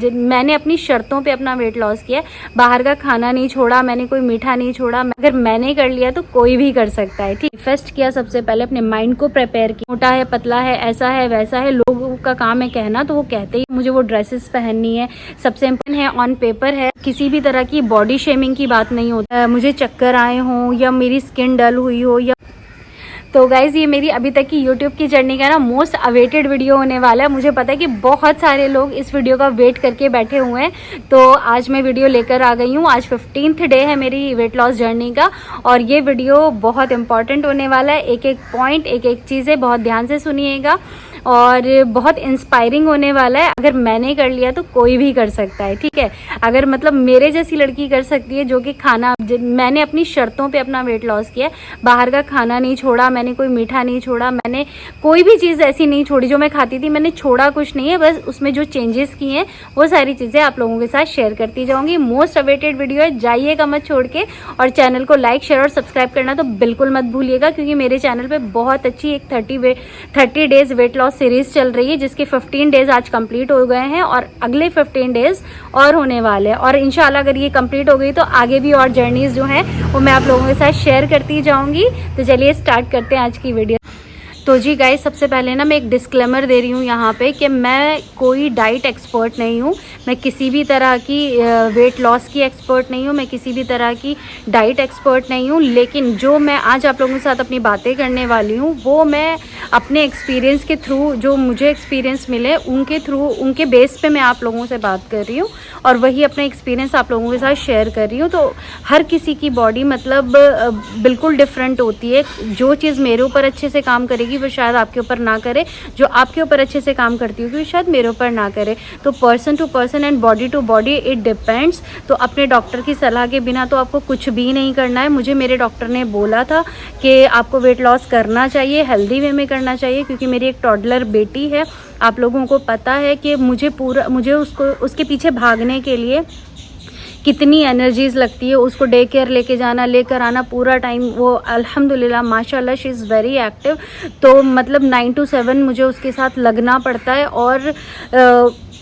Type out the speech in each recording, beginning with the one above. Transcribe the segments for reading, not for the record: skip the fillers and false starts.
मैंने अपनी शर्तों पे अपना वेट लॉस किया, बाहर का खाना नहीं छोड़ा, मैंने कोई मीठा नहीं छोड़ा। अगर मैंने कर लिया तो कोई भी कर सकता है। ठीक, फेस्ट किया सबसे पहले अपने माइंड को प्रिपेयर किया। मोटा है, पतला है, ऐसा है, वैसा है, लोगों का काम है कहना, तो वो कहते ही मुझे वो ड्रेसेस पहननी है। सबसे इम्पोर्टेंट है ऑन पेपर है, किसी भी तरह की बॉडी शेमिंग की बात नहीं होती। मुझे चक्कर आए हों या मेरी स्किन डल हुई हो या तो गाइज़ ये मेरी अभी तक की यूट्यूब की जर्नी का ना मोस्ट अवेटेड वीडियो होने वाला है। मुझे पता है कि बहुत सारे लोग इस वीडियो का वेट करके बैठे हुए हैं, तो आज मैं वीडियो लेकर आ गई हूँ। आज 15th डे है मेरी वेट लॉस जर्नी का और ये वीडियो बहुत इंपॉर्टेंट होने वाला है। एक एक पॉइंट, एक एक चीज़ें बहुत ध्यान से सुनिएगा और बहुत इंस्पायरिंग होने वाला है। अगर मैंने कर लिया तो कोई भी कर सकता है। ठीक है, अगर मतलब मेरे जैसी लड़की कर सकती है जो कि खाना, मैंने अपनी शर्तों पे अपना वेट लॉस किया, बाहर का खाना नहीं छोड़ा, मैंने कोई मीठा नहीं छोड़ा, मैंने कोई भी चीज़ ऐसी नहीं छोड़ी जो मैं खाती थी, मैंने छोड़ा कुछ नहीं है। बस उसमें जो चेंजेस किए हैं वो सारी चीज़ें आप लोगों के साथ शेयर करती जाऊँगी। मोस्ट अवेटेड वीडियो है, जाइएगा मत छोड़ के, और चैनल को लाइक, शेयर और सब्सक्राइब करना तो बिल्कुल मत भूलिएगा, क्योंकि मेरे चैनल पर बहुत अच्छी एक 30 डेज वेट लॉस सीरीज चल रही है, जिसके 15 डेज आज कंप्लीट हो गए हैं और अगले 15 डेज और होने वाले हैं। और इंशाल्लाह अगर ये कंप्लीट हो गई तो आगे भी और जर्नीज जो हैं वो मैं आप लोगों के साथ शेयर करती जाऊंगी। तो चलिए स्टार्ट करते हैं आज की वीडियो। तो जी गाइस, सबसे पहले ना मैं एक डिस्क्लेमर दे रही हूँ यहाँ पे कि मैं कोई डाइट एक्सपर्ट नहीं हूँ, मैं किसी भी तरह की वेट लॉस की एक्सपर्ट नहीं हूँ, मैं किसी भी तरह की डाइट एक्सपर्ट नहीं हूँ। लेकिन जो मैं आज आप लोगों के साथ अपनी बातें करने वाली हूँ वो मैं अपने एक्सपीरियंस के थ्रू, जो मुझे एक्सपीरियंस मिले उनके थ्रू, उनके बेस पे मैं आप लोगों से बात कर रही हूँ और वही अपना एक्सपीरियंस आप लोगों के साथ शेयर कर रही हूँ। तो हर किसी की बॉडी मतलब बिल्कुल डिफरेंट होती है। जो चीज़ मेरे ऊपर अच्छे से काम करेगी वो शायद आपके ऊपर ना करे, जो आपके ऊपर अच्छे से काम करती होगी वो शायद मेरे ऊपर ना करे। तो person to person and body to body it depends. तो अपने डॉक्टर की सलाह के बिना तो आपको कुछ भी नहीं करना है। मुझे मेरे डॉक्टर ने बोला था कि आपको वेट लॉस करना चाहिए, हेल्दी वे में करना चाहिए, क्योंकि मेरी एक टॉडलर बेटी है। आप लोगों को पता है कि मुझे उसके पीछे भागने के लिए कितनी एनर्जीज़ लगती है। उसको डे केयर लेके जाना, लेकर आना, पूरा टाइम वो अल्हम्दुलिल्लाह माशाल्लाह शी इज़ वेरी एक्टिव। तो मतलब 9 to 7 मुझे उसके साथ लगना पड़ता है और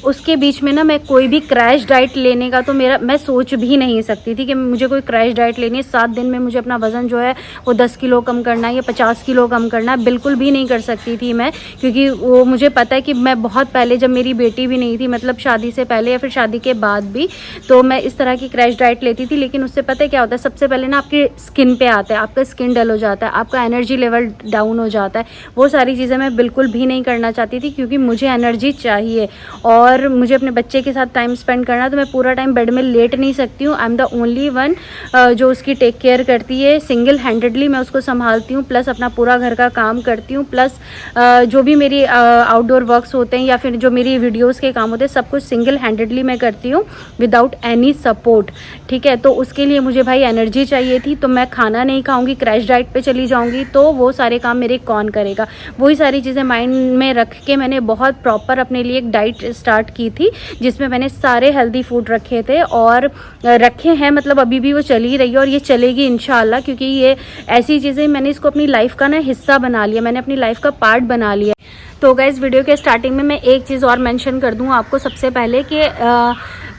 उसके बीच में ना मैं कोई भी क्रैश डाइट लेने का तो मैं सोच भी नहीं सकती थी कि मुझे कोई क्रैश डाइट लेनी है। 7 दिन में मुझे अपना वज़न जो है वो 10 किलो कम करना है या 50 किलो कम करना है, बिल्कुल भी नहीं कर सकती थी मैं, क्योंकि वो मुझे पता है कि मैं बहुत पहले, जब मेरी बेटी भी नहीं थी, मतलब शादी से पहले या फिर शादी के बाद भी, तो मैं इस तरह की क्रैश डाइट लेती थी। लेकिन उससे पता है क्या होता है, सबसे पहले ना आपकी स्किन पे आता है, आपका स्किन डल हो जाता है, आपका एनर्जी लेवल डाउन हो जाता है। वो सारी चीज़ें मैं बिल्कुल भी नहीं करना चाहती थी, क्योंकि मुझे एनर्जी चाहिए और मुझे अपने बच्चे के साथ टाइम स्पेंड करना। तो मैं पूरा टाइम बेड में लेट नहीं सकती हूँ। I am the only one जो उसकी टेक केयर करती है, सिंगल हैंडेडली मैं उसको संभालती हूँ, प्लस अपना पूरा घर का काम करती हूँ, प्लस जो भी मेरी आउटडोर वर्क्स होते हैं या फिर जो मेरी वीडियोस के काम होते हैं सब कुछ सिंगल हैंडेडली मैं करती हूँ विदाउट एनी सपोर्ट। ठीक है, तो उसके लिए मुझे भाई एनर्जी चाहिए थी। तो मैं खाना नहीं खाऊंगी, क्रैश डाइट पे चली जाऊंगी, तो वो सारे काम मेरे कौन करेगा। वही सारी चीज़ें माइंड में रख के मैंने बहुत प्रॉपर अपने लिए एक डाइट स्टार्ट की थी, जिसमें मैंने सारे हेल्दी फूड रखे थे और रखे हैं, मतलब अभी भी वो चली रही है और ये चलेगी इंशाल्लाह, क्योंकि ये ऐसी चीज़ें मैंने इसको अपनी लाइफ का ना हिस्सा बना लिया, मैंने अपनी लाइफ का पार्ट बना लिया। तो गाइस, वीडियो के स्टार्टिंग में मैं एक चीज़ और मेंशन कर दूं आपको सबसे पहले कि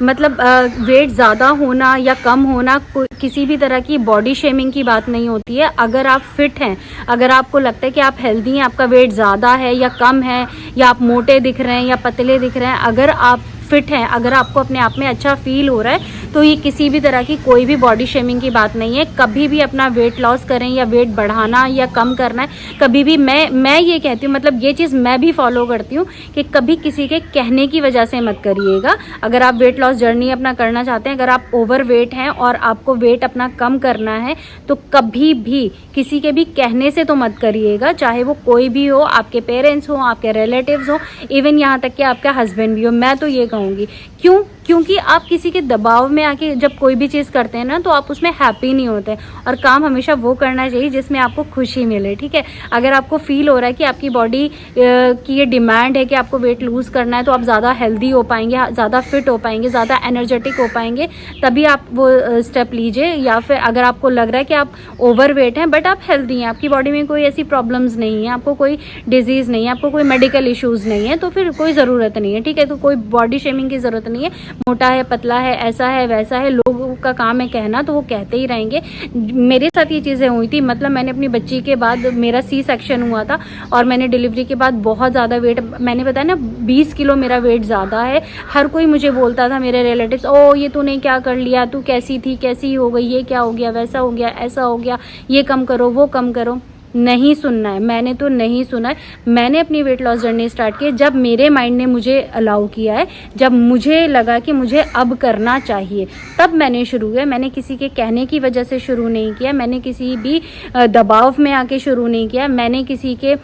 मतलब वेट ज़्यादा होना या कम होना किसी भी तरह की बॉडी शेमिंग की बात नहीं होती है। अगर आप फिट हैं, अगर आपको लगता है कि आप हेल्दी हैं, आपका वेट ज़्यादा है या कम है, या आप मोटे दिख रहे हैं या पतले दिख रहे हैं, अगर आप फिट हैं, अगर आपको अपने आप में अच्छा फील हो रहा है, तो ये किसी भी तरह की कोई भी बॉडी शेमिंग की बात नहीं है। कभी भी अपना वेट लॉस करें या वेट बढ़ाना या कम करना है, कभी भी मैं ये कहती हूँ, मतलब ये चीज़ मैं भी फॉलो करती हूँ कि कभी किसी के कहने की वजह से मत करिएगा। अगर आप वेट लॉस जर्नी अपना करना चाहते हैं, अगर आप ओवर वेट हैं और आपको वेट अपना कम करना है, तो कभी भी किसी के भी कहने से तो मत करिएगा, चाहे वो कोई भी हो, आपके पेरेंट्स हो, आपके रिलेटिव्स हो, इवन यहाँ तक कि आपका हस्बैंड भी हो। मैं तो ये कहूँगी, क्यों? क्योंकि आप किसी के दबाव में आके जब कोई भी चीज़ करते हैं ना तो आप उसमें हैप्पी नहीं होते, और काम हमेशा वो करना चाहिए जिसमें आपको खुशी मिले, ठीक है। अगर आपको फील हो रहा है कि आपकी बॉडी की ये डिमांड है कि आपको वेट लूज़ करना है, तो आप ज़्यादा हेल्दी हो पाएंगे, ज़्यादा फिट हो पाएंगे, ज़्यादा एनर्जेटिक हो पाएंगे, तभी आप वो स्टेप लीजिए। या फिर अगर आपको लग रहा है कि आप ओवर वेट हैं बट आप हेल्दी हैं, आपकी बॉडी में कोई ऐसी प्रॉब्लम्स नहीं है, आपको कोई डिजीज़ नहीं है, आपको कोई मेडिकल इश्यूज़ नहीं है, तो फिर कोई ज़रूरत नहीं है, ठीक है। तो कोई बॉडी शेमिंग की ज़रूरत नहीं है। मोटा है, पतला है, ऐसा है, वैसा है, लोगों का काम है कहना, तो वो कहते ही रहेंगे। मेरे साथ ये चीज़ें हुई थी, मतलब मैंने अपनी बच्ची के बाद, मेरा सी सेक्शन हुआ था और मैंने डिलीवरी के बाद बहुत ज़्यादा वेट, मैंने बताया ना 20 किलो मेरा वेट ज़्यादा है। हर कोई मुझे बोलता था, मेरे रिलेटिव्स, ओ ये तूने क्या कर लिया, तू कैसी थी, कैसी हो गई, ये क्या हो गया, वैसा हो गया, ऐसा हो गया, ये कम करो, वो कम करो। नहीं सुनना है, मैंने तो नहीं सुना है। मैंने अपनी वेट लॉस जर्नी स्टार्ट की जब मेरे माइंड ने मुझे अलाउ किया है, जब मुझे लगा कि मुझे अब करना चाहिए, तब मैंने शुरू किया। मैंने किसी के कहने की वजह से शुरू नहीं किया, मैंने किसी भी दबाव में आके शुरू नहीं किया, मैंने किसी के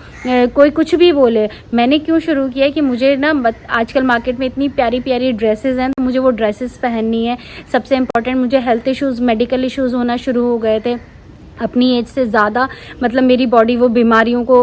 कोई कुछ भी बोले, मैंने क्यों शुरू किया कि मुझे ना आजकल मार्केट में इतनी प्यारी प्यारी ड्रेसेस हैं, तो मुझे वो ड्रेसेस पहननी है। सबसे इम्पॉर्टेंट, मुझे हेल्थ इश्यूज़, मेडिकल इश्यूज़ होना शुरू हो गए थे अपनी एज से ज़्यादा, मतलब मेरी बॉडी वो बीमारियों को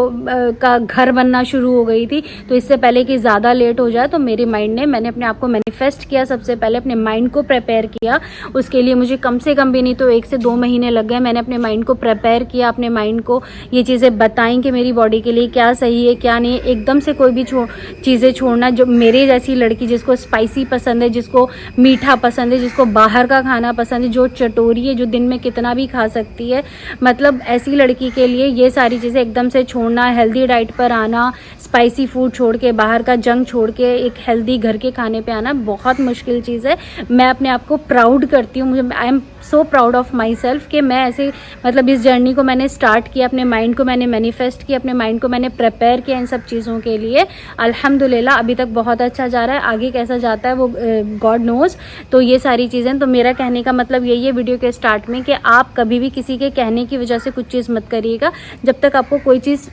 का घर बनना शुरू हो गई थी। तो इससे पहले कि ज़्यादा लेट हो जाए, तो मेरे माइंड ने, मैंने अपने आप को मैनिफेस्ट किया, सबसे पहले अपने माइंड को प्रिपेयर किया। उसके लिए मुझे कम से कम भी नहीं तो 1 से 2 महीने लग गए। मैंने अपने माइंड को प्रिपेयर किया, अपने माइंड को ये चीज़ें बताई कि मेरी बॉडी के लिए क्या सही है, क्या नहीं है। एकदम से कोई भी चीज़ें छोड़ना, जो मेरे जैसी लड़की जिसको स्पाइसी पसंद है, जिसको मीठा पसंद है, जिसको बाहर का खाना पसंद है, जो चटोरी है, जो दिन में कितना भी खा सकती है, मतलब ऐसी लड़की के लिए ये सारी चीज़ें एकदम से छोड़ना, हेल्दी डाइट पर आना, स्पाइसी फूड छोड़ के, बाहर का जंक छोड़ के एक हेल्दी घर के खाने पे आना बहुत मुश्किल चीज़ है। मैं अपने आप को प्राउड करती हूँ, मुझे I am so proud of my self कि मैं ऐसे, मतलब इस जर्नी को मैंने स्टार्ट किया, अपने माइंड को मैंने मैनिफेस्ट किया, अपने माइंड को मैंने प्रिपेयर किया इन सब चीज़ों के लिए। अल्हम्दुलिल्लाह अभी तक बहुत अच्छा जा रहा है, आगे कैसा जाता है वो गॉड नोज़। तो ये सारी चीज़ें, तो मेरा कहने का मतलब यही है वीडियो के स्टार्ट में कि आप कभी भी किसी के कहने की वजह से कुछ चीज़ मत करिएगा जब तक आपको कोई चीज़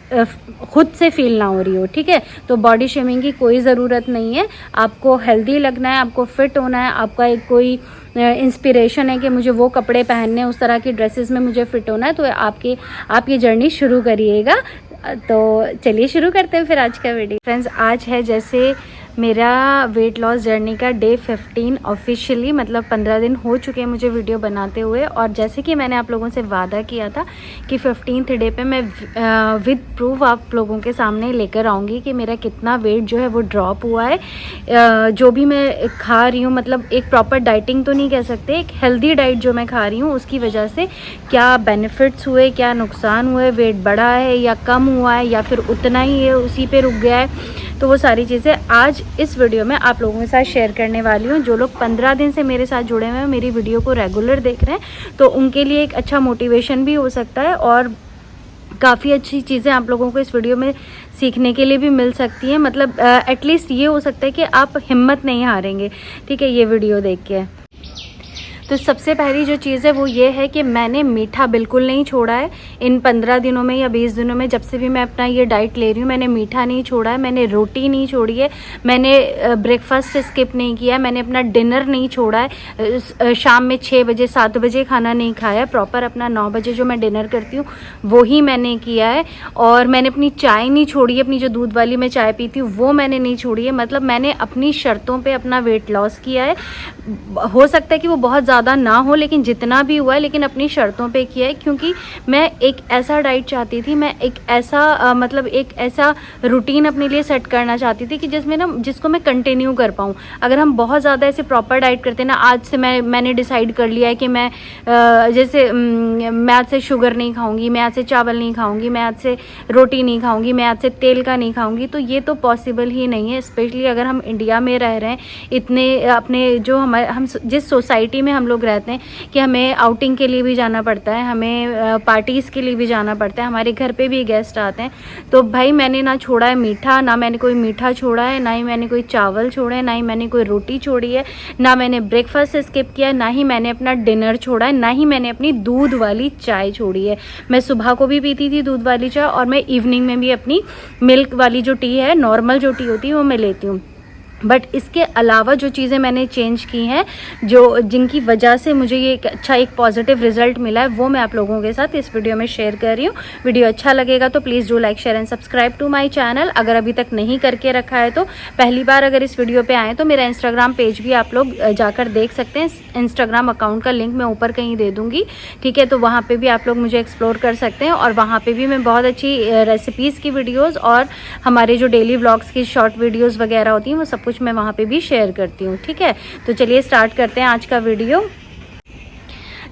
खुद से फील ना हो रही हो, ठीक है। तो बॉडी शेमिंग की कोई ज़रूरत नहीं है। आपको हेल्दी लगना है, आपको फिट होना है, आपका एक कोई इंस्पिरेशन है कि मुझे वो कपड़े पहनने हैं, उस तरह की ड्रेसेस में मुझे फिट होना है, तो आप ये जर्नी शुरू करिएगा। तो चलिए शुरू करते हैं फिर आज का वीडियो। फ्रेंड्स, आज है जैसे मेरा वेट लॉस जर्नी का डे 15 ऑफिशियली, मतलब 15 दिन हो चुके हैं मुझे वीडियो बनाते हुए। और जैसे कि मैंने आप लोगों से वादा किया था कि 15th डे पे मैं विद प्रूफ आप लोगों के सामने लेकर आऊँगी कि मेरा कितना वेट जो है वो ड्रॉप हुआ है। जो भी मैं खा रही हूँ, मतलब एक प्रॉपर डाइटिंग तो नहीं कह सकते, एक हेल्दी डाइट जो मैं खा रही हूँ उसकी वजह से क्या बेनिफिट्स हुए, क्या नुकसान हुए, वेट बढ़ा है या कम हुआ है या फिर उतना ही है, उसी पे रुक गया है। तो वो सारी चीज़ें आज इस वीडियो में आप लोगों के साथ शेयर करने वाली हूँ। जो लोग 15 दिन से मेरे साथ जुड़े हुए हैं, मेरी वीडियो को रेगुलर देख रहे हैं, तो उनके लिए एक अच्छा मोटिवेशन भी हो सकता है और काफ़ी अच्छी चीज़ें आप लोगों को इस वीडियो में सीखने के लिए भी मिल सकती हैं। मतलब एटलीस्ट ये हो सकता है कि आप हिम्मत नहीं हारेंगे, ठीक है, ये वीडियो देख के। तो सबसे पहली जो चीज़ है वो ये है कि मैंने मीठा बिल्कुल नहीं छोड़ा है इन 15 दिनों में या 20 दिनों में, जब से भी मैं अपना ये डाइट ले रही हूँ। मैंने मीठा नहीं छोड़ा है, मैंने रोटी नहीं छोड़ी है, मैंने ब्रेकफास्ट स्किप नहीं किया है, मैंने अपना डिनर नहीं छोड़ा है, शाम में 6 बजे 7 बजे खाना नहीं खाया है, प्रॉपर अपना 9 बजे जो मैं डिनर करती हूँ वो ही मैंने किया है। और मैंने अपनी चाय नहीं छोड़ी है, अपनी जो दूध वाली मैं चाय पीती हूँ वो मैंने नहीं छोड़ी है। मतलब मैंने अपनी शर्तों पर अपना वेट लॉस किया है। हो सकता है कि वो बहुत ज़्यादा ना हो, लेकिन जितना भी हुआ है, लेकिन अपनी शर्तों पे किया है, क्योंकि मैं एक ऐसा डाइट चाहती थी, मैं एक ऐसा मतलब एक ऐसा रूटीन अपने लिए सेट करना चाहती थी कि जिसमें ना, जिसको मैं कंटिन्यू कर पाऊँ। अगर हम बहुत ज़्यादा ऐसे प्रॉपर डाइट करते हैं ना, आज से मैंने डिसाइड कर लिया है कि मैं जैसे मैं आज से शुगर नहीं खाऊंगी, मैं आज से चावल नहीं खाऊंगी, मैं आज से रोटी नहीं खाऊंगी, मैं आज से तेल का नहीं खाऊंगी, तो ये तो पॉसिबल ही नहीं है। स्पेशली अगर हम इंडिया में रह रहे हैं, इतने अपने जो हम जिस सोसाइटी में हम लोग रहते हैं कि हमें आउटिंग के लिए भी जाना पड़ता है, हमें पार्टीज़ के लिए भी जाना पड़ता है, हमारे घर पे भी गेस्ट आते हैं। तो भाई मैंने ना छोड़ा है मीठा, ना मैंने कोई मीठा छोड़ा है, ना ही मैंने कोई चावल छोड़े, ना ही मैंने कोई रोटी छोड़ी है, ना मैंने ब्रेकफास्ट स्किप किया, ना ही मैंने अपना डिनर छोड़ा है, ना ही मैंने अपनी दूध वाली चाय छोड़ी है। मैं सुबह को भी पीती थी दूध वाली चाय, और मैं इवनिंग में भी अपनी मिल्क वाली जो टी है, नॉर्मल जो टी होती है, वो मैं लेती हूँ। बट इसके अलावा जो चीज़ें मैंने चेंज की हैं, जिनकी वजह से मुझे ये एक पॉजिटिव रिजल्ट मिला है, वो मैं आप लोगों के साथ इस वीडियो में शेयर कर रही हूँ। वीडियो अच्छा लगेगा तो please do like, share and subscribe to my channel. अगर अभी तक नहीं करके रखा है तो पहली बार अगर इस वीडियो पे आए तो मेरा इंस्टाग्राम पेज भी आप लोग जाकर देख सकते हैं। इंस्टाग्राम अकाउंट का लिंक मैं ऊपर कहीं दे दूँगी, ठीक है। तो वहाँ पर भी आप लोग मुझे एक्सप्लोर कर सकते हैं और वहाँ पर भी मैं बहुत अच्छी रेसिपीज़ की वीडियोज़ और हमारे जो डेली व्लॉग्स की शॉर्ट वीडियोज़ वगैरह होती हैं वो सब कुछ मैं वहाँ पे भी शेयर करती हूँ, ठीक है। तो चलिए स्टार्ट करते हैं आज का वीडियो।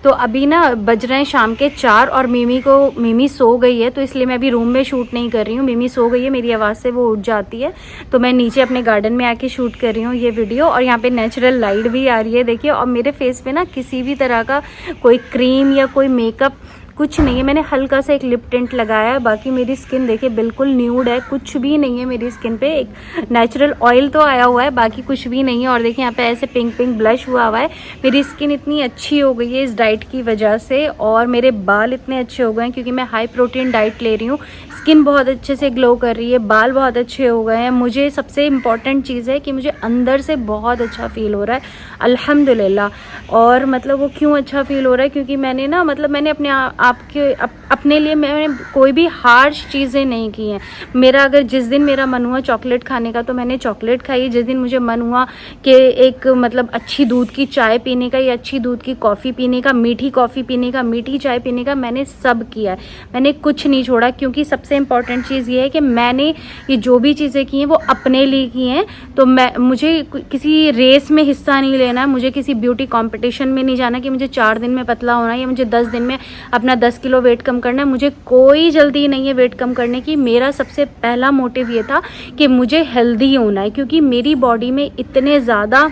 तो अभी ना बज रहे हैं शाम के 4 और मिमी सो गई है, तो इसलिए मैं अभी रूम में शूट नहीं कर रही हूँ। मिमी सो गई है, मेरी आवाज़ से वो उठ जाती है, तो मैं नीचे अपने गार्डन में आके शूट कर रही हूँ ये वीडियो। और यहाँ पे नेचुरल लाइट भी आ रही है, देखिए। और मेरे फेस पे ना किसी भी तरह का कोई क्रीम या कोई मेकअप कुछ नहीं है। मैंने हल्का सा एक लिप टिंट लगाया है, बाकी मेरी स्किन देखिए बिल्कुल न्यूड है, कुछ भी नहीं है मेरी स्किन पे। एक नेचुरल ऑयल तो आया हुआ है, बाकी कुछ भी नहीं है। और देखिए यहाँ पे ऐसे पिंक पिंक ब्लश हुआ हुआ है। मेरी स्किन इतनी अच्छी हो गई है इस डाइट की वजह से, और मेरे बाल इतने अच्छे हो गए हैं क्योंकि मैं हाई प्रोटीन डाइट ले रही हूँ। स्किन बहुत अच्छे से ग्लो कर रही है, बाल बहुत अच्छे हो गए हैं। मुझे सबसे इम्पॉर्टेंट चीज़ है कि मुझे अंदर से बहुत अच्छा फील हो रहा है, अल्हम्दुलिल्लाह। और मतलब वो क्यों अच्छा फील हो रहा है, क्योंकि मैंने ना मैंने अपने लिए मैंने कोई भी हार्श चीज़ें नहीं की हैं। मेरा अगर जिस दिन मेरा मन हुआ चॉकलेट खाने का तो मैंने चॉकलेट खाई, जिस दिन मुझे मन हुआ कि एक अच्छी दूध की चाय पीने का या अच्छी दूध की कॉफ़ी पीने का, मीठी कॉफ़ी पीने का, मीठी चाय पीने का, मैंने सब किया है। मैंने कुछ नहीं छोड़ा, क्योंकि सबसे इम्पॉर्टेंट चीज़ ये है कि मैंने ये जो भी चीज़ें की हैं वो अपने लिए की हैं। तो मुझे किसी रेस में हिस्सा नहीं लेना, मुझे किसी ब्यूटी कॉम्पिटिशन में नहीं जाना कि मुझे 4 दिन में पतला होना है या मुझे 10 दिन में अपना 10 किलो वेट कम करना है। मुझे कोई जल्दी नहीं है वेट कम करने की। मेरा सबसे पहला मोटिव ये था कि मुझे हेल्दी होना है, क्योंकि मेरी बॉडी में इतने ज़्यादा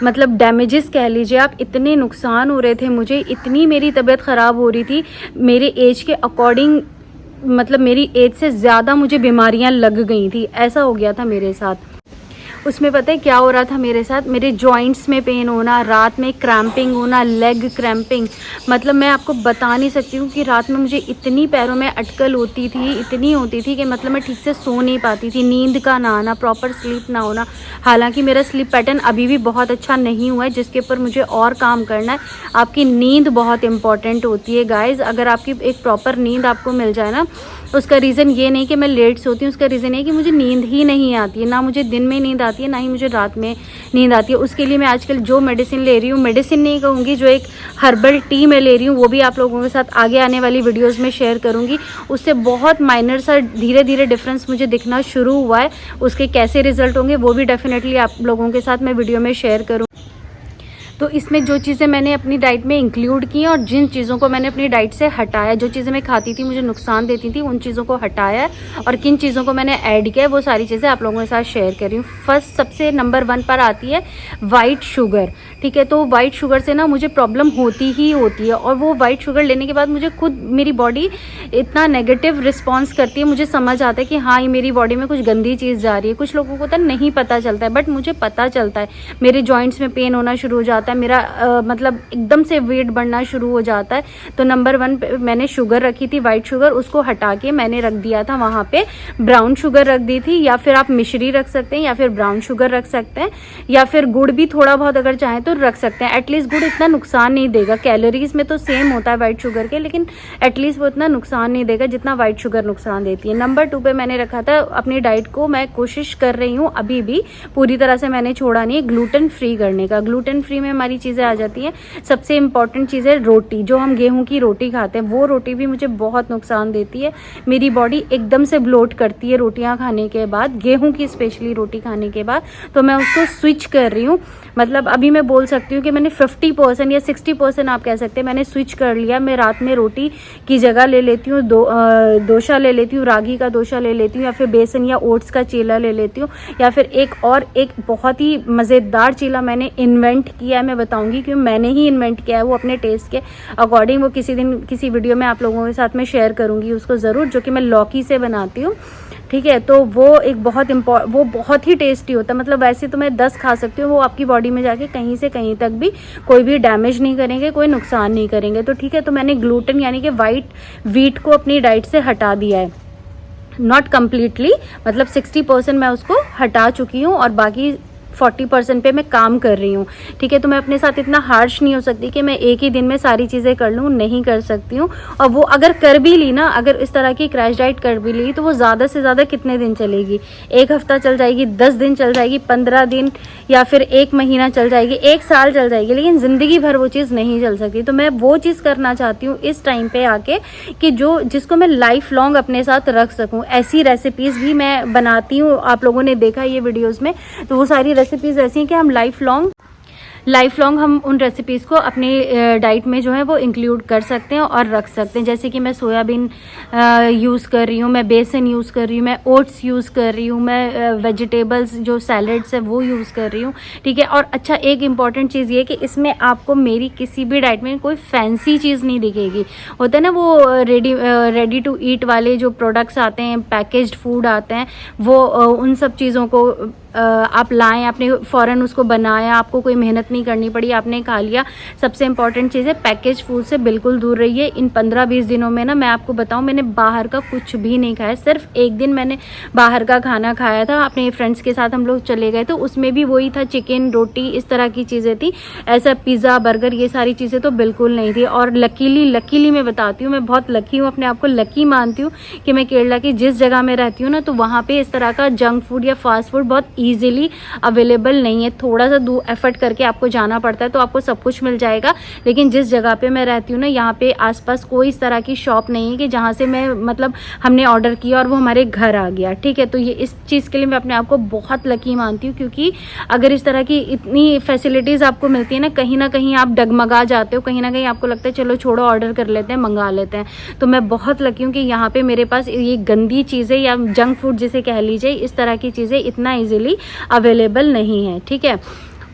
डैमेजेस कह लीजिए आप, इतने नुकसान हो रहे थे मुझे, इतनी मेरी तबीयत ख़राब हो रही थी। मेरे एज के अकॉर्डिंग मेरी एज से ज़्यादा मुझे बीमारियां लग गई थी, ऐसा हो गया था मेरे साथ। उसमें पता है क्या हो रहा था मेरे साथ, मेरे जॉइंट्स में पेन होना, रात में क्रैम्पिंग होना, लेग क्रैम्पिंग। मैं आपको बता नहीं सकती हूँ कि रात में मुझे इतनी पैरों में अटकल होती थी, इतनी होती थी कि मैं ठीक से सो नहीं पाती थी। नींद का ना आना, प्रॉपर स्लीप ना होना। हालांकि मेरा स्लीप पैटर्न अभी भी बहुत अच्छा नहीं हुआ है, जिसके ऊपर मुझे और काम करना है। आपकी नींद बहुत इंपॉर्टेंट होती है गाइज़। अगर आपकी एक प्रॉपर नींद आपको मिल जाए ना, उसका रीज़न ये नहीं कि मैं लेट सोती हूँ, उसका रीज़न है कि मुझे नींद ही नहीं आती है। ना मुझे दिन में नींद आती है, ना ही मुझे रात में नींद आती है। उसके लिए मैं आजकल जो मेडिसिन ले रही हूँ, मेडिसिन नहीं कहूँगी, जो एक हर्बल टी मैं ले रही हूँ, वो भी आप लोगों के साथ आगे आने वाली वीडियोज़ में शेयर करूँगी। उससे बहुत माइनर सा धीरे धीरे डिफरेंस मुझे दिखना शुरू हुआ है। उसके कैसे रिजल्ट होंगे वो भी डेफिनेटली आप लोगों के साथ मैं वीडियो में शेयर करूँ। तो इसमें जो चीज़ें मैंने अपनी डाइट में इंक्लूड की और जिन चीज़ों को मैंने अपनी डाइट से हटाया, जो चीज़ें मैं खाती थी मुझे नुकसान देती थी, उन चीज़ों को हटाया है। और किन चीज़ों को मैंने ऐड किया है वो सारी चीज़ें आप लोगों के साथ शेयर कर रही हूँ। फर्स्ट सबसे नंबर 1 पर आती है वाइट शुगर, ठीक है। तो वाइट शुगर से ना मुझे प्रॉब्लम होती ही होती है, और वो वाइट शुगर लेने के बाद मुझे खुद मेरी बॉडी इतना नेगेटिव रिस्पॉन्स करती है, मुझे समझ आता है कि हाँ ये मेरी बॉडी में कुछ गंदी चीज़ जा रही है। कुछ लोगों को तो नहीं पता चलता है, बट मुझे पता चलता है। मेरे जॉइंट्स में पेन होना शुरू हो जाता है, मेरा एकदम से वेट बढ़ना शुरू हो जाता है। तो नंबर 1 पे मैंने शुगर रखी थी, वाइट शुगर, उसको हटा के मैंने रख दिया था वहाँ पे ब्राउन शुगर रख दी थी। या फिर आप मिश्री रख सकते हैं, या फिर ब्राउन शुगर रख सकते हैं, या फिर गुड़ भी थोड़ा बहुत अगर चाहें तो रख सकते हैं। एटलीस्ट गुड़ इतना नुकसान नहीं देगा, कैलोरीज में तो सेम होता है वाइट शुगर के, लेकिन एटलीस्ट वो इतना नुकसान नहीं देगा जितना वाइट शुगर नुकसान देती है। नंबर 2 पे मैंने रखा था अपनी डाइट को, मैं कोशिश कर रही हूँ अभी भी, पूरी तरह से मैंने छोड़ा नहीं, ग्लूटेन फ्री करने का। ग्लूटेन फ्री में हमारी चीज़ें आ जाती है। सबसे इंपॉर्टेंट चीज़ है रोटी, जो हम गेहूं की रोटी खाते हैं, वो रोटी भी मुझे बहुत नुकसान देती है। मेरी बॉडी एकदम से ब्लोट करती है रोटियां खाने के बाद, गेहूं की स्पेशली रोटी खाने के बाद। तो मैं उसको स्विच कर रही हूँ। अभी मैं बोल सकती हूँ कि मैंने 50% या 60% आप कह सकते हैं मैंने स्विच कर लिया। मैं रात में रोटी की जगह ले लेती हूँ डोसा ले लेती हूँ, रागी का डोसा ले लेती हूँ, या फिर बेसन या ओट्स का चीला ले लेती हूँ, या फिर एक बहुत ही मज़ेदार चीला मैंने इन्वेंट किया है। मैं बताऊँगी क्यों मैंने ही इन्वेंट किया है, वो अपने टेस्ट के अकॉर्डिंग। वो किसी दिन किसी वीडियो में आप लोगों के साथ में शेयर करूँगी उसको ज़रूर, जो कि मैं लौकी से बनाती हूँ, ठीक है। तो वो एक वो बहुत ही टेस्टी होता है। वैसे तो मैं 10 खा सकती हूँ, वो आपकी बॉडी में जाके कहीं से कहीं तक भी कोई भी डैमेज नहीं करेंगे, कोई नुकसान नहीं करेंगे। तो ठीक है, तो मैंने ग्लूटेन यानी कि वाइट व्हीट को अपनी डाइट से हटा दिया है। नॉट कम्प्लीटली, मतलब 60% मैं उसको हटा चुकी हूँ और बाकी 40% पे मैं काम कर रही हूँ। ठीक है, तो मैं अपने साथ इतना हार्श नहीं हो सकती कि मैं एक ही दिन में सारी चीज़ें कर लूँ, नहीं कर सकती हूँ। और वो अगर कर भी ली ना, अगर इस तरह की क्रैश डाइट कर भी ली, तो वो ज़्यादा से ज़्यादा कितने दिन चलेगी? 1 हफ्ता चल जाएगी, 10 दिन चल जाएगी, 15 दिन, या फिर 1 महीना चल जाएगी, 1 साल चल जाएगी, लेकिन ज़िंदगी भर वो चीज़ नहीं चल सकती। तो मैं वो चीज़ करना चाहती हूँ इस टाइम पे आके कि जिसको मैं लाइफ लॉन्ग अपने साथ रख सकूँ। ऐसी रेसिपीज़ भी मैं बनाती हूँ, आप लोगों ने देखा ये वीडियोज़ में, तो वो सारी रेसिपीज़ ऐसी हैं कि हम लाइफ लॉन्ग हम उन रेसिपीज़ को अपनी डाइट में जो है वो इंक्लूड कर सकते हैं और रख सकते हैं। जैसे कि मैं सोयाबीन यूज़ कर रही हूँ, मैं बेसन यूज़ कर रही हूँ, मैं ओट्स यूज़ कर रही हूँ, मैं वेजिटेबल्स जो सैलड्स है वो यूज़ कर रही हूँ। ठीक है, और अच्छा एक इम्पॉर्टेंट चीज़ ये कि इसमें आपको मेरी किसी भी डाइट में कोई फैंसी चीज़ नहीं दिखेगी। होता है ना वो रेडी टू ईट वाले जो प्रोडक्ट्स आते हैं, पैकेज्ड फूड आते हैं, वो उन सब चीज़ों को आप लाएं, आपने फ़ौरन उसको बनाया, आपको कोई मेहनत नहीं करनी पड़ी, आपने खा लिया। सबसे इम्पॉर्टेंट चीज़ है, पैकेज फूड से बिल्कुल दूर रहिए। इन 15-20 दिनों में ना मैं आपको बताऊं, मैंने बाहर का कुछ भी नहीं खाया। सिर्फ एक दिन मैंने बाहर का खाना खाया था, अपने फ्रेंड्स के साथ हम लोग चले गए, तो उसमें भी वही था, चिकन, रोटी, इस तरह की चीज़ें थी। ऐसा पिज़्ज़ा, बर्गर, ये सारी चीज़ें तो बिल्कुल नहीं थी। और लकीली मैं बताती हूँ, मैं बहुत लकी हूँ, अपने आप को लकी मानती हूँ कि मैं केरला की जिस जगह में रहती हूँ ना, तो वहाँ पर इस तरह का जंक फूड या फास्ट फूड बहुत ईजिली अवेलेबल नहीं है। थोड़ा सा दूर एफर्ट करके आपको जाना पड़ता है तो आपको सब कुछ मिल जाएगा। लेकिन जिस जगह पे मैं रहती हूँ ना, यहाँ पे आसपास कोई इस तरह की शॉप नहीं है कि जहाँ से मैं मतलब हमने ऑर्डर किया और वो हमारे घर आ गया। ठीक है, तो ये इस चीज़ के लिए मैं अपने आप को बहुत लकी मानती हूँ, क्योंकि अगर इस तरह की इतनी फैसिलिटीज़ आपको मिलती है ना कहीं आप डगमगा जाते हो, कहीं ना कहीं आपको लगता है चलो छोड़ो, ऑर्डर कर लेते हैं, मंगा लेते हैं। तो मैं बहुत लकी हूँ कि यहाँ पे मेरे पास ये गंदी चीज़ें या जंक फूड जिसे कह लीजिए, इस तरह की चीज़ें इतना ईजिली अवेलेबल नहीं है। ठीक है,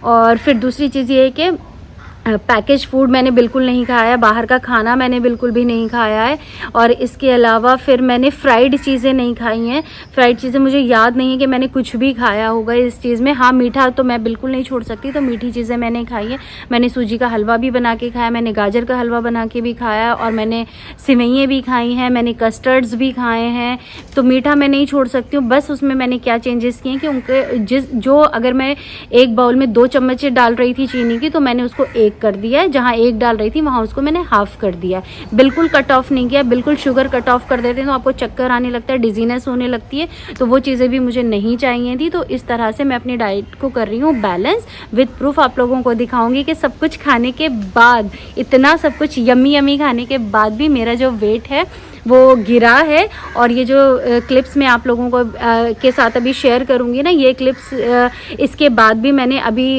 और फिर दूसरी चीज़ ये है कि पैकेज फूड मैंने बिल्कुल नहीं खाया है, बाहर का खाना मैंने बिल्कुल भी नहीं खाया है। और इसके अलावा फिर मैंने फ्राइड चीज़ें नहीं खाई हैं। फ्राइड चीज़ें मुझे याद नहीं है कि मैंने कुछ भी खाया होगा इस चीज़ में। हाँ, मीठा तो मैं बिल्कुल नहीं छोड़ सकती, तो मीठी चीज़ें मैंने खाई हैं। मैंने सूजी का हलवा भी बना के खाया, मैंने गाजर का हलवा बना के भी खाया, और मैंने सिवैयाँ भी खाई हैं, मैंने कस्टर्ड्स भी खाए हैं। तो मीठा मैं नहीं छोड़ सकती हूँ। बस उसमें मैंने क्या चेंजेस किए कि उनके जो अगर मैं एक बाउल में 2 चम्मच डाल रही थी चीनी की, तो मैंने उसको 1 कर दिया है। जहाँ 1 डाल रही थी वहाँ उसको मैंने हाफ कर दिया है। बिल्कुल कट ऑफ नहीं किया। बिल्कुल शुगर कट ऑफ कर देते हैं तो आपको चक्कर आने लगता है, डिजीनेस होने लगती है, तो वो चीज़ें भी मुझे नहीं चाहिए थी। तो इस तरह से मैं अपनी डाइट को कर रही हूँ बैलेंस। विद प्रूफ आप लोगों को दिखाऊंगी कि सब कुछ खाने के बाद, इतना सब कुछ यम्मी खाने के बाद भी मेरा जो वेट है वो गिरा है। और ये जो क्लिप्स मैं आप लोगों को के साथ अभी शेयर करूँगी ना, ये क्लिप्स इसके बाद भी मैंने अभी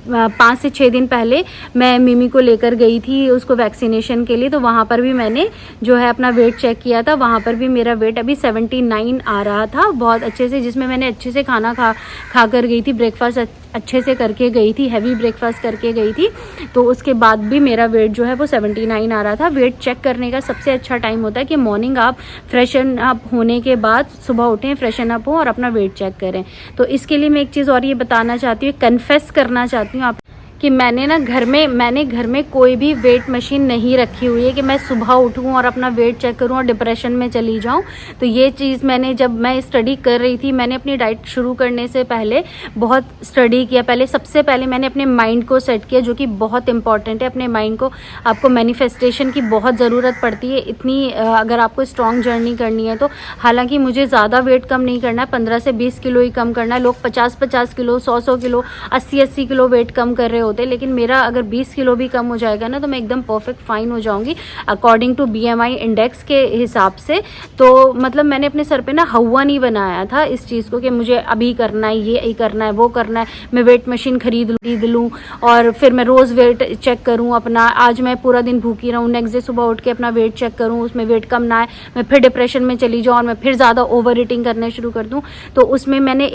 5 से 6 दिन पहले मैं मिमी को लेकर गई थी उसको वैक्सीनेशन के लिए, तो वहाँ पर भी मैंने जो है अपना वेट चेक किया था। वहाँ पर भी मेरा वेट अभी 79 आ रहा था, बहुत अच्छे से, जिसमें मैंने अच्छे से खाना खा कर गई थी, ब्रेकफास्ट अच्छे से करके गई थी, हैवी ब्रेकफास्ट करके गई थी। तो उसके बाद भी मेरा वेट जो है वो 79 आ रहा था। वेट चेक करने का सबसे अच्छा टाइम होता है कि मॉर्निंग आप फ्रेशन अप होने के बाद सुबह उठें, फ्रेशन अप हो और अपना वेट चेक करें। तो इसके लिए मैं एक चीज़ और ये बताना चाहती हूँ, कन्फेस करना चाहती हूँ आप कि मैंने घर में कोई भी वेट मशीन नहीं रखी हुई है कि मैं सुबह उठूं और अपना वेट चेक करूं और डिप्रेशन में चली जाऊं। तो ये चीज़ मैंने, जब मैं स्टडी कर रही थी, मैंने अपनी डाइट शुरू करने से पहले बहुत स्टडी किया। सबसे पहले मैंने अपने माइंड को सेट किया, जो कि बहुत इंपॉर्टेंट है। अपने माइंड को, आपको मैनिफेस्टेशन की बहुत ज़रूरत पड़ती है इतनी, अगर आपको स्ट्रॉन्ग जर्नी करनी है तो। हालांकि मुझे ज़्यादा वेट कम नहीं करना है, 15 से 20 किलो ही कम करना है। लोग 50-50 किलो, 100-100 किलो, 80-80 किलो वेट कम कर रहे होते, लेकिन मेरा अगर 20 किलो भी कम हो जाएगा ना, तो मैं एकदम परफेक्ट फाइन हो जाऊंगी अकॉर्डिंग टू BMI इंडेक्स के हिसाब से। तो मतलब मैंने अपने सर पे ना हवा नहीं बनाया था इस चीज़ को कि मुझे अभी करना है, ये करना है, वो करना है, मैं वेट मशीन खरीद लूँ और फिर मैं रोज़ वेट चेक करूँ अपना। आज मैं पूरा दिन भूखी रहूँ, नेक्स्ट डे सुबह उठ के अपना वेट चेक करूँ, उसमें वेट कम ना आए, मैं फिर डिप्रेशन में चली जाऊँ और मैं फिर ज़्यादा ओवर ईटिंग करने शुरू कर दूँ। तो उसमें मैंने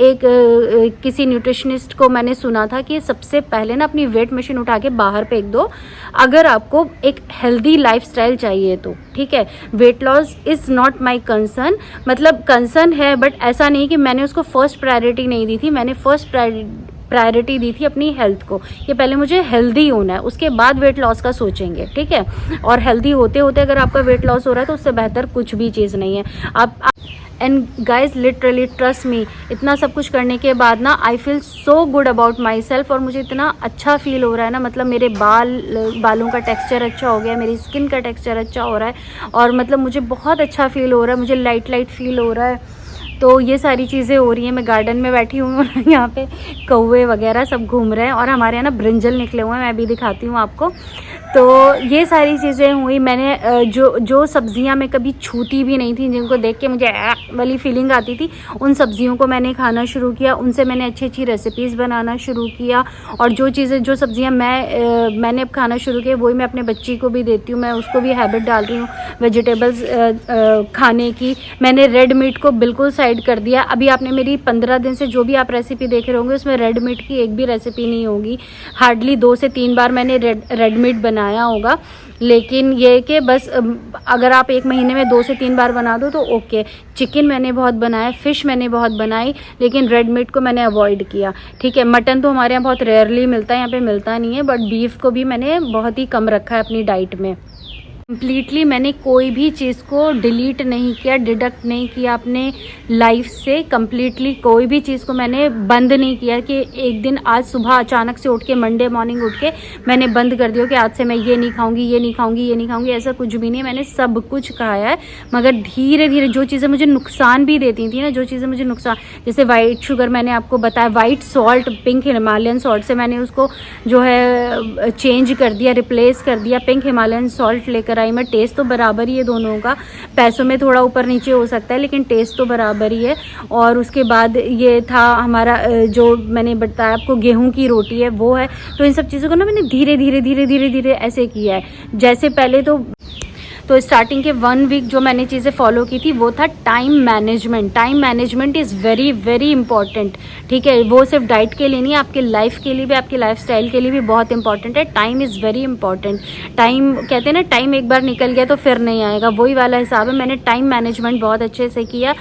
किसी न्यूट्रिशनिस्ट को मैंने सुना था कि सबसे पहले ना अपनी वेट मशीन उठा के बाहर फेंक दो, अगर आपको एक हेल्दी लाइफस्टाइल चाहिए तो। ठीक है, weight loss is not my concern, मतलब कंसर्न है, बट ऐसा नहीं कि मैंने उसको फर्स्ट प्रायोरिटी नहीं दी थी। मैंने फर्स्ट प्रायोरिटी दी थी अपनी हेल्थ को, कि पहले मुझे हेल्दी होना है, उसके बाद वेट लॉस का सोचेंगे। ठीक है, और हेल्दी होते होते अगर आपका वेट लॉस हो रहा है तो उससे बेहतर कुछ भी चीज़ नहीं है। आप and guys literally trust me, इतना सब कुछ करने के बाद ना I feel so good about my self, और मुझे इतना अच्छा फील हो रहा है ना, मतलब मेरे बालों का टेक्सचर अच्छा हो गया, मेरी स्किन का टेक्सचर अच्छा हो रहा है, और मतलब मुझे बहुत अच्छा फील हो रहा है, मुझे लाइट फील हो रहा है। तो ये सारी चीज़ें हो रही हैं। मैं गार्डन में बैठी हूँ और यहाँ पे कौवे वगैरह सब घूम रहे हैं, और हमारे यहाँ ना ब्रिंजल निकले हुए हैं, मैं भी दिखाती हूँ आपको। तो ये सारी चीज़ें हुई। मैंने जो सब्जियां मैं कभी छूती भी नहीं थी, जिनको देख के मुझे वाली फीलिंग आती थी, उन सब्जियों को मैंने खाना शुरू किया, उनसे मैंने अच्छी रेसिपीज़ बनाना शुरू किया, और जो सब्जियां मैंने अब खाना शुरू किया वही मैं अपने बच्ची को भी देती हूँ। मैं उसको भी हैबिट डाल रही हूँ वेजिटेबल्स खाने की। मैंने रेड मीट को बिल्कुल साइड कर दिया। अभी आपने मेरी 15 दिन से जो भी आप रेसिपी देख रहे होंगे उसमें रेड मीट की एक भी रेसिपी नहीं होगी। हार्डली 2 से 3 बार मैंने रेड मीट बनाया होगा, लेकिन ये कि बस अगर आप एक महीने में 2 से 3 बार बना दो तो ओके। चिकन मैंने बहुत बनाया, फ़िश मैंने बहुत बनाई, लेकिन रेड मीट को मैंने अवॉइड किया। ठीक है, मटन तो हमारे यहाँ बहुत रेयरली मिलता है, यहाँ पे मिलता नहीं है, बट बीफ को भी मैंने बहुत ही कम रखा है अपनी डाइट में। कम्प्लीटली मैंने कोई भी चीज़ को डिलीट नहीं किया, डिडक्ट नहीं किया अपने लाइफ से। कम्प्लीटली कोई भी चीज़ को मैंने बंद नहीं किया कि एक दिन आज सुबह अचानक से उठ के मंडे मॉर्निंग उठ के मैंने बंद कर दिया कि आज से मैं ये नहीं खाऊंगी, ये नहीं खाऊंगी, ये नहीं खाऊंगी। ऐसा कुछ भी नहीं, मैंने सब कुछ खाया है, मगर धीरे धीरे जो चीज़ें मुझे नुकसान भी देती थी ना, जो चीज़ें मुझे नुकसान, जैसे वाइट शुगर मैंने आपको बताया, white salt, pink Himalayan salt से मैंने उसको जो है चेंज कर दिया, रिप्लेस कर दिया, पिंक हिमालयन सॉल्ट लेकर आई मैं। टेस्ट तो बराबर ही है दोनों का, पैसों में थोड़ा ऊपर नीचे हो सकता है, लेकिन टेस्ट तो बराबर ही है। और उसके बाद ये था हमारा जो मैंने बताया आपको गेहूं की रोटी है वो है। तो इन सब चीज़ों को ना मैंने धीरे धीरे ऐसे किया है। जैसे पहले तो स्टार्टिंग के 1 वीक जो मैंने चीज़ें फॉलो की थी वो था time management. Time management is very important. ठीक है, वो सिर्फ डाइट के लिए नहीं, आपके लाइफ के लिए भी, आपके लाइफ स्टाइल के लिए भी बहुत इंपॉर्टेंट है। Time is very important. Time कहते हैं ना, टाइम एक बार निकल गया तो फिर नहीं आएगा, वही वाला हिसाब है। मैंने टाइम मैनेजमेंट बहुत अच्छे से किया।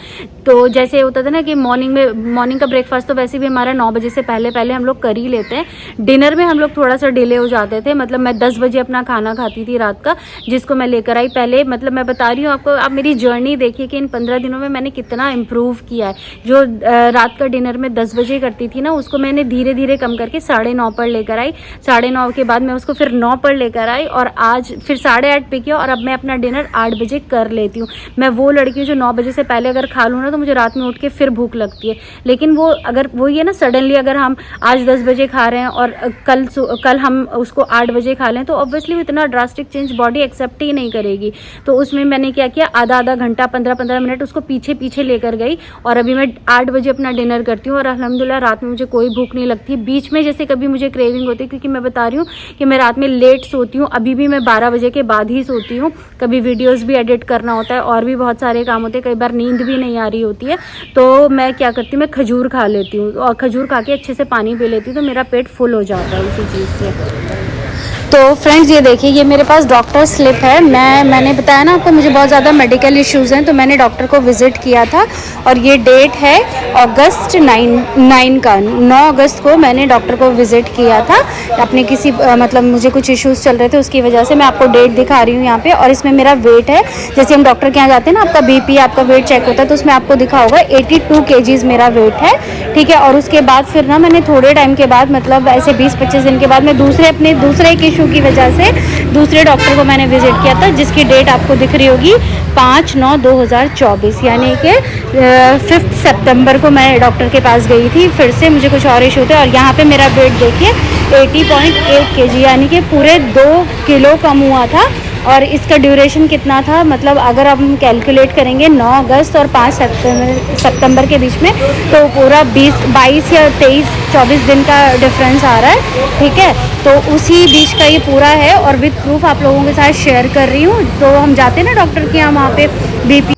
तो जैसे होता था ना कि मॉर्निंग का ब्रेकफास्ट तो वैसे भी हमारा 9 बजे से पहले हम लोग कर ही लेते हैं। डिनर में हम लोग थोड़ा सा डिले हो जाते थे, मतलब मैं 10 बजे अपना खाना खाती थी रात का, जिसको मैं लेकर आई पहले। मतलब मैं बता रही हूँ आपको, आप मेरी जर्नी देखिए कि इन 15 दिनों में मैंने कितना इम्प्रूव किया है। जो रात का डिनर में 10 बजे करती थी ना, उसको मैंने धीरे धीरे कम करके 9:30 पर लेकर आई। 9:30 के बाद मैं उसको फिर 9 पर लेकर आई, और आज फिर 8:30 पे किया, और अब मैं अपना डिनर 8 बजे कर लेती हूँ। मैं वो लड़की हूँ जो 9 बजे से पहले अगर खा लूँ ना तो मुझे रात में उठ के फिर भूख लगती है। लेकिन वो अगर वो ये ना सडनली अगर हम आज 10 बजे खा रहे हैं और कल हम उसको 8 बजे खा लें, तो ऑब्वियसली वो इतना ड्रास्टिक चेंज बॉडी एक्सेप्ट ही नहीं करेगी। तो उसमें मैंने क्या किया, आधा घंटा 15 मिनट उसको पीछे लेकर गई, और अभी मैं 8 बजे अपना डिनर करती हूँ, और अल्हम्दुलिल्लाह रात में मुझे कोई भूख नहीं लगती। बीच में जैसे कभी मुझे क्रेविंग होती है, क्योंकि मैं बता रही हूँ कि मैं रात में लेट सोती हूँ, अभी भी मैं 12 बजे के बाद ही सोती हूँ। कभी वीडियोज़ भी एडिट करना होता है और भी बहुत सारे काम होते हैं, कई बार नींद भी नहीं आ रही होती है, तो मैं क्या करती हूँ, मैं खजूर खा लेती हूँ, और खजूर खा के अच्छे से पानी पी लेती हूँ, तो मेरा पेट फुल हो जाता है उसी चीज़ से। तो फ्रेंड्स ये देखिए, ये मेरे पास डॉक्टर स्लिप है। मैंने बताया ना आपको मुझे बहुत ज़्यादा मेडिकल इश्यूज़ हैं, तो मैंने डॉक्टर को विज़िट किया था, और ये डेट है अगस्त 9 का। 9 अगस्त को मैंने डॉक्टर को विज़िट किया था अपने किसी मतलब मुझे कुछ इश्यूज़ चल रहे थे, उसकी वजह से। मैं आपको डेट दिखा रही हूँ यहाँ पे, और इसमें मेरा वेट है, जैसे हम डॉक्टर के यहाँ जाते हैं ना, आपका BP आपका वेट चेक होता है, तो उसमें आपको दिखा होगा 82 kgs मेरा वेट है। ठीक है, और उसके बाद फिर ना मैंने थोड़े टाइम के बाद, मतलब ऐसे 20-25 दिन के बाद, मैं दूसरे एक इशू की वजह से दूसरे डॉक्टर को मैंने विजिट किया था, जिसकी डेट आपको दिख रही होगी 5/9/2024, यानी कि 5 सितंबर को मैं डॉक्टर के पास गई थी। फिर से मुझे कुछ और इशू थे, और यहाँ पे मेरा वेट देखिए 80.8 kg, यानी कि पूरे 2 किलो कम हुआ था। और इसका ड्यूरेशन कितना था, मतलब अगर हम कैलकुलेट करेंगे 9 अगस्त और 5 सितंबर के बीच में, तो पूरा 22 या 23-24 दिन का डिफरेंस आ रहा है। ठीक है, तो उसी बीच का ये पूरा है, और विद प्रूफ आप लोगों के साथ शेयर कर रही हूँ। तो हम जाते हैं ना डॉक्टर के यहाँ, वहाँ पे BP।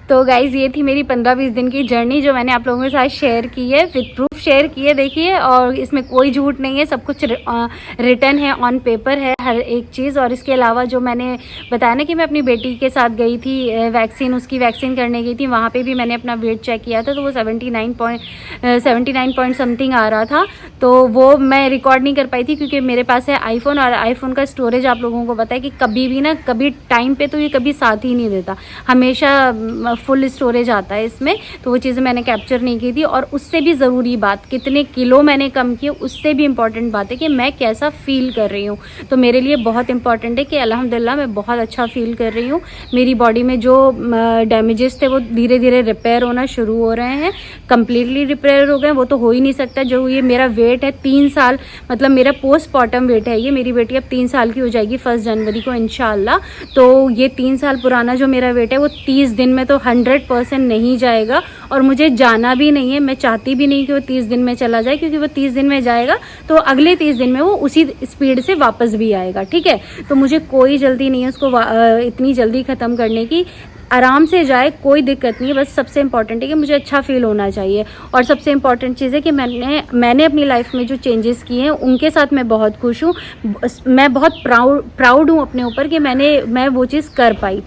तो गाइज़ ये थी मेरी 15-20 दिन की जर्नी जो मैंने आप लोगों के साथ शेयर की है, विद प्रूफ शेयर किए देखिए, और इसमें कोई झूठ नहीं है, सब कुछ रिटर्न है, ऑन पेपर है हर एक चीज़। और इसके अलावा जो मैंने बताया ना कि मैं अपनी बेटी के साथ गई थी उसकी वैक्सीन करने गई थी, वहाँ पे भी मैंने अपना वेट चेक किया था, तो वो 79 पॉइंट समथिंग आ रहा था। तो वो मैं रिकॉर्ड नहीं कर पाई थी क्योंकि मेरे पास है आईफोन, और आईफोन का स्टोरेज आप लोगों को पता है कि कभी टाइम पे तो ये कभी साथ ही नहीं देता, हमेशा फुल स्टोरेज आता है इसमें। तो वो चीज़ें मैंने कैप्चर नहीं की थी। और उससे भी ज़रूरी बात, कितने किलो मैंने कम किए, उससे भी इम्पॉर्टेंट बात है कि मैं कैसा फ़ील कर रही हूँ। तो मेरे लिए बहुत इंपॉर्टेंट है कि अल्हम्दुलिल्लाह मैं बहुत अच्छा फ़ील कर रही हूँ। मेरी बॉडी में जो डैमेजेस थे वो धीरे धीरे रिपेयर होना शुरू हो रहे हैं, कम्प्लीटली रिपेयर हो गए। वो तो हो ही नहीं सकता। जो ये मेरा वेट है 3 साल, मतलब मेरा पोस्टमार्टम वेट है ये, मेरी बेटी अब 3 साल की हो जाएगी 1 जनवरी को इंशाल्लाह। तो ये 3 साल पुराना जो मेरा वेट है वो 30 दिन में तो 100% नहीं जाएगा, और मुझे जाना भी नहीं है। मैं चाहती भी नहीं कि वो 30 दिन में चला जाए, क्योंकि वो 30 दिन में जाएगा तो अगले 30 दिन में वो उसी स्पीड से वापस भी आएगा, ठीक है। तो मुझे कोई जल्दी नहीं है उसको इतनी जल्दी ख़त्म करने की। आराम से जाए, कोई दिक्कत नहीं है, बस सबसे इम्पॉर्टेंट है कि मुझे अच्छा फील होना चाहिए। और सबसे इम्पॉर्टेंट चीज़ है कि मैंने अपनी लाइफ में जो चेंजेस किए हैं उनके साथ मैं बहुत खुश हूँ। मैं बहुत प्राउड हूँ अपने ऊपर कि मैं वो चीज़ कर पाई।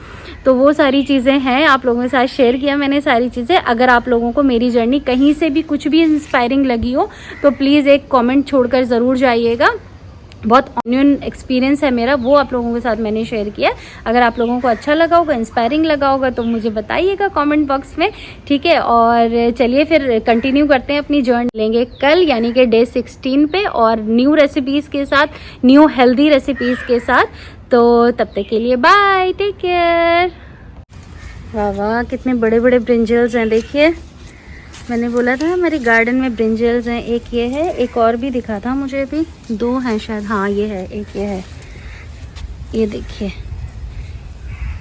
तो वो सारी चीज़ें हैं, आप लोगों के साथ शेयर किया मैंने सारी चीज़ें। अगर आप लोगों को मेरी जर्नी कहीं से भी कुछ भी इंस्पायरिंग लगी हो तो प्लीज़ एक कमेंट छोड़कर ज़रूर जाइएगा। बहुत ऑनियन एक्सपीरियंस है मेरा, वो आप लोगों के साथ मैंने शेयर किया। अगर आप लोगों को अच्छा लगा होगा, इंस्पायरिंग लगा होगा, तो मुझे बताइएगा कमेंट बॉक्स में, ठीक है। और चलिए फिर कंटिन्यू करते हैं अपनी जर्नी। लेंगे कल यानी कि डे 16 पे, और न्यू रेसिपीज़ के साथ, न्यू हेल्दी रेसिपीज़ के साथ। तो तब तक के लिए बाय, टेक केयर। वाह वाह, कितने बड़े बड़े ब्रिंजल्स हैं, देखिए। मैंने बोला था हमारे गार्डन में ब्रिंजल्स हैं। एक ये है, एक और भी दिखा था मुझे अभी, 2 हैं शायद, हाँ ये है, एक ये है, ये देखिए,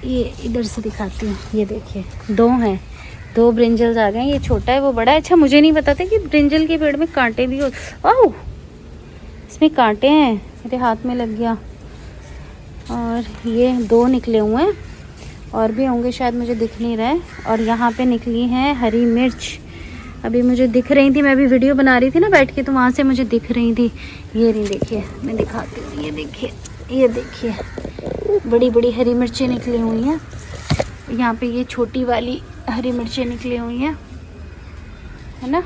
ये इधर से दिखाती हूँ, ये देखिए 2 हैं, 2 ब्रिंजल्स आ गए। ये छोटा है, वो बड़ा है। अच्छा, मुझे नहीं पता था कि ब्रिंजल के पेड़ में कांटे भी हो। ओह, इसमें कांटे हैं, मेरे हाथ में लग गया। और ये 2 निकले हुए हैं, और भी होंगे शायद, मुझे दिख नहीं रहा है। और यहाँ पे निकली हैं हरी मिर्च, अभी मुझे दिख रही थी, मैं अभी वीडियो बना रही थी ना बैठ के, तो वहाँ से मुझे दिख रही थी। ये नहीं, देखिए मैं दिखाती हूँ, ये देखिए, ये देखिए बड़ी बड़ी हरी मिर्चें निकली हुई हैं। यहाँ पे ये छोटी वाली हरी मिर्चें निकली हुई हैं, है ना।